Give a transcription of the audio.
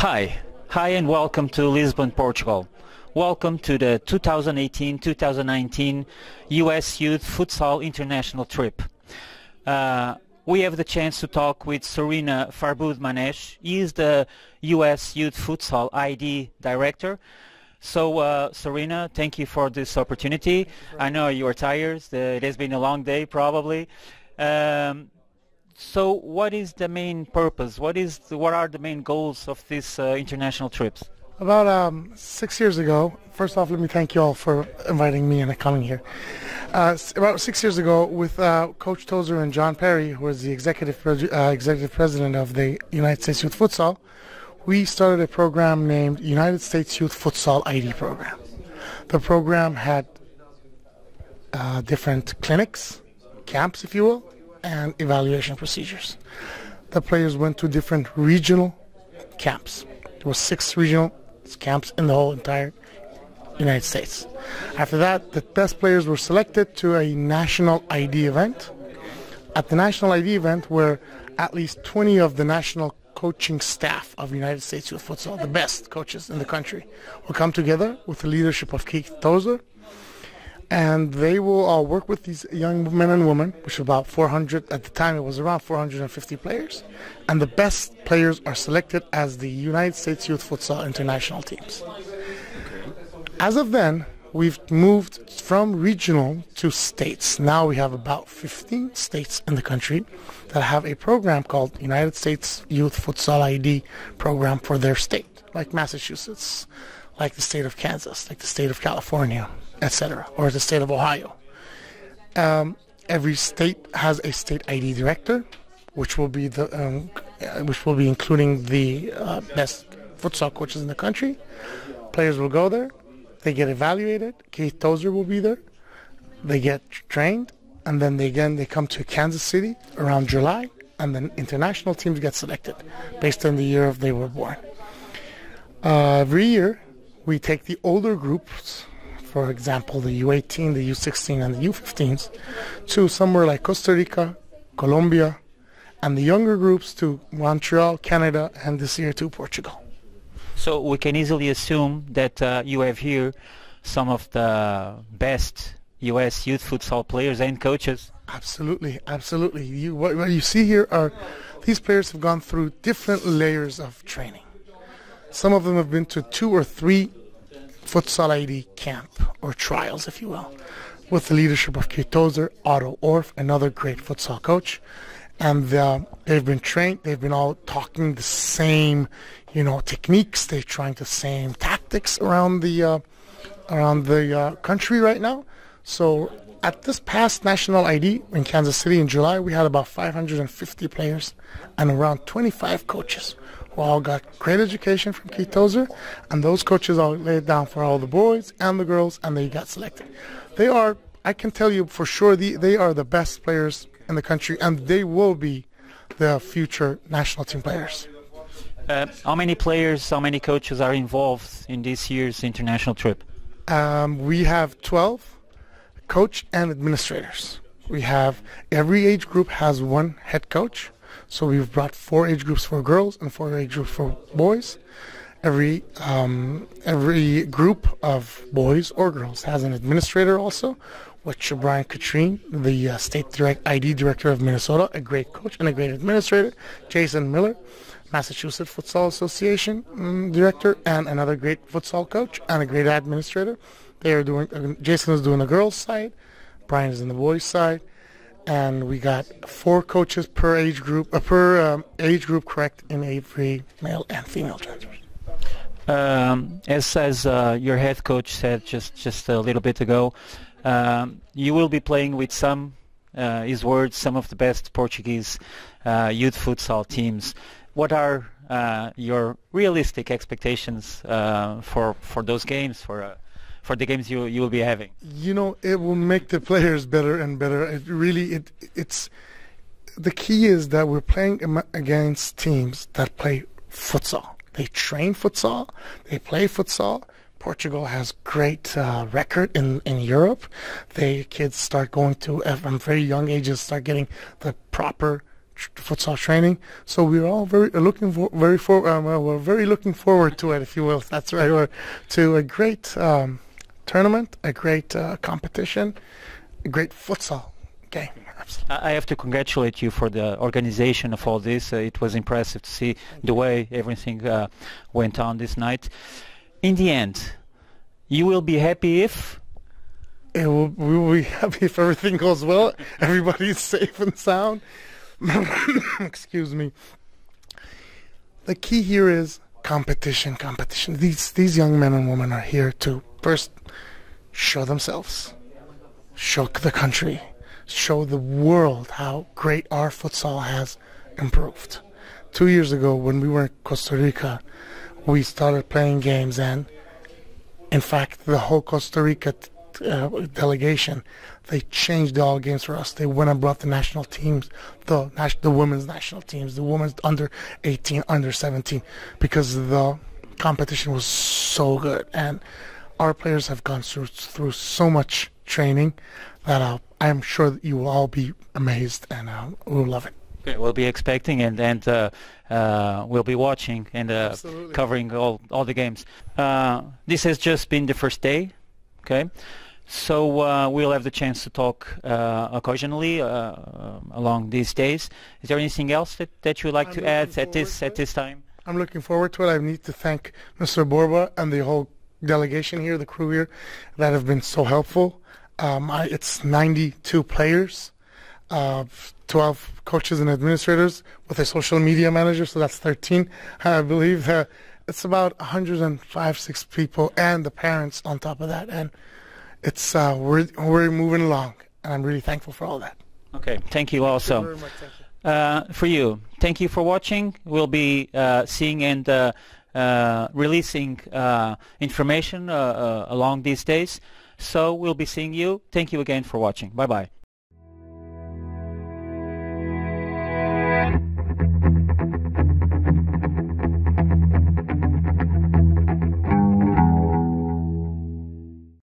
Hi and welcome to Lisbon, Portugal. Welcome to the 2018-2019 US Youth Futsal International Trip. We have the chance to talk with Soorena Farboodmanesh. He is the US Youth Futsal ID Director. So, Soorena, thank you for this opportunity. I know you are tired. It has been a long day, probably. So what is the main purpose? What are the main goals of this international trips? About 6 years ago, first off, let me thank you all for inviting me and coming here. About 6 years ago, with Coach Tozer and John Perry, who is the executive president of the United States Youth Futsal, we started a program named United States Youth Futsal ID Program. The program had different clinics, camps, if you will, and evaluation procedures. The players went to different regional camps. There were 6 regional camps in the whole entire United States. After that, the best players were selected to a national ID event. At the national ID event, where at least 20 of the national coaching staff of United States Youth Futsal, the best coaches in the country, will come together with the leadership of Keith Tozer, and they will all work with these young men and women, which are about 400, at the time it was around 450 players, and the best players are selected as the United States Youth Futsal international teams. As of then, we've moved from regional to states. Now we have about 15 states in the country that have a program called United States Youth Futsal ID program for their state, like Massachusetts, like the state of Kansas, like the state of California, etc., or the state of Ohio. Every state has a state ID director, which will be including the best futsal coaches in the country. Players will go there, they get evaluated. Keith Tozer will be there. They get trained, and then they come to Kansas City around July, and then international teams get selected based on the year of they were born. Every year, we take the older groups, for example, the U18, the U16, and the U15s, to somewhere like Costa Rica, Colombia, and the younger groups to Montreal, Canada, and this year to Portugal. So we can easily assume that you have here some of the best U.S. youth futsal players and coaches. Absolutely, absolutely. What you see here are these players have gone through different layers of training. Some of them have been to 2 or 3 futsal ID camp, or trials, if you will, with the leadership of Keith Tozer, Otto Orff, another great futsal coach. And they've been trained, they've been all talking the same, techniques, they're trying the same tactics around the country right now. So at this past national ID in Kansas City in July, we had about 550 players and around 25 coaches who all got great education from Keith Tozer, and those coaches all laid down for all the boys and the girls, and they got selected. They are, I can tell you for sure, they are the best players in the country, and they will be the future national team players. How many players, how many coaches are involved in this year's international trip? We have 12 coach and administrators. We have, every age group has 1 head coach. So we've brought 4 age groups for girls and 4 age groups for boys. Every group of boys or girls has an administrator also, which Brian Katrine, the state ID director of Minnesota, a great coach and a great administrator. Jason Miller, Massachusetts Futsal Association director, and another great futsal coach and a great administrator. They are doing. Jason is doing the girls' side, Brian is in the boys' side, and we got 4 coaches per age group, correct, in every male and female gender. As your head coach said just a little bit ago, you will be playing with some of the best Portuguese youth futsal teams. What are your realistic expectations for those games, for the games you will be having? It will make the players better and better. It's the key is that we're playing against teams that play futsal. They train futsal, they play futsal. Portugal has great record in Europe. Kids start going to, from very young ages, start getting the proper futsal training. So we're all we're very looking forward to it, if you will, if that's the right word, to a great tournament, a great competition, a great futsal game. I have to congratulate you for the organization of all this. It was impressive to see the way everything went on this night. In the end, you will be happy if? We will be happy if everything goes well, everybody's safe and sound. Excuse me. The key here is competition. These young men and women are here to first show themselves, show the country, show the world how great our futsal has improved. 2 years ago, when we were in Costa Rica, we started playing games, and in fact, the whole Costa Rica delegation, they changed all games for us. They went and brought the national teams, the women's national teams, the women's under 18, under 17, because the competition was so good, and our players have gone through so much training that I'm sure that you will all be amazed, and we'll love it. Okay, we'll be expecting, and we'll be watching and covering all the games. This has just been the first day, okay? So we'll have the chance to talk occasionally along these days. Is there anything else that you would like to add at this time? I'm looking forward to it. I need to thank Mr. Borba and the whole delegation here, the crew here, that have been so helpful. It's 92 players, 12 coaches and administrators with a social media manager, so that's 13. I believe it's about 105-6 people and the parents on top of that, and it's we're moving along, and I'm really thankful for all that. Okay, thank you also. Thank you very much. Thank you. For you, thank you for watching. We'll be seeing and releasing information along these days. So we'll be seeing you. Thank you again for watching. Bye-bye.